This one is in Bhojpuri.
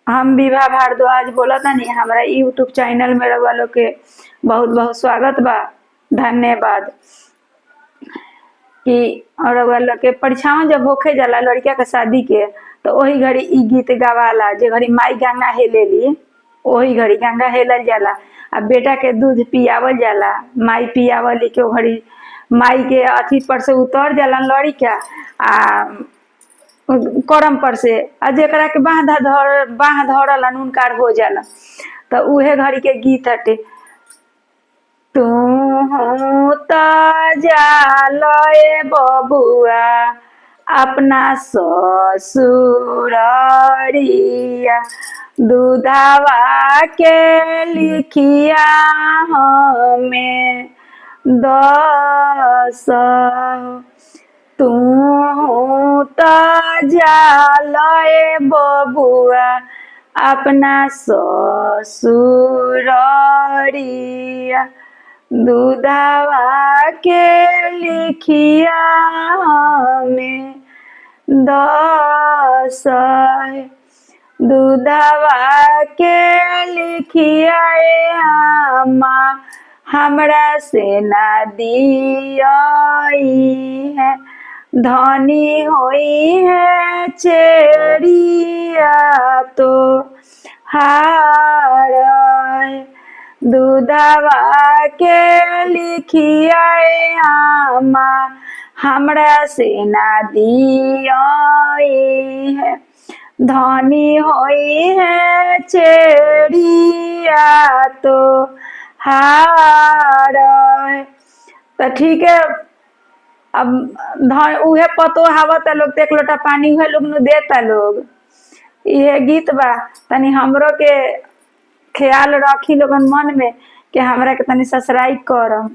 हम विभा भारद्वाज बोला तानी। हमारा यूट्यूब चैनल में रउआ लोग के बहुत बहुत स्वागत बा। धन्यवाद। कि रउआ लोग के परीक्षाओं जब होखे जाला लड़किया के शादी के, तो वही घड़ी ई गीत गावाला। जे घड़ी माई गंगा हेलेली वही घड़ी गंगा हेलल जाला। आ बेटा के दूध पियावल जाला, माई पियावली के घड़ी माई के अथी पर से उतर जाला लड़का आ करम पर से जेकरा के बाह धरल उनकार हो जाला। तो उहे घड़ी के गीत हटे। तू त जालए बबुआ अपना ससुररिया, दूधवा के लिखिया हमें दस। तू त जालए बबुआ अपना ससुररिया, दूधवा के लिखिया हमें दस। दूधवा के लिखिया अम्मा हमरा से ना दियाई है, धनी होई है चेड़िया तो हार। दूधवा के लिखिया अम्मा हमरा से ना दियाई है, धनी होई है चेड़िया तो हार। तो ठीक है, अब उहे पतो हावत लोग तो एक लोटा पानी उहे लोग नु देता लोग। ये गीत बा, तनी हमरो के ख्याल रखी लोगन मन में कि हमरा के तनी सब्सक्राइब करम।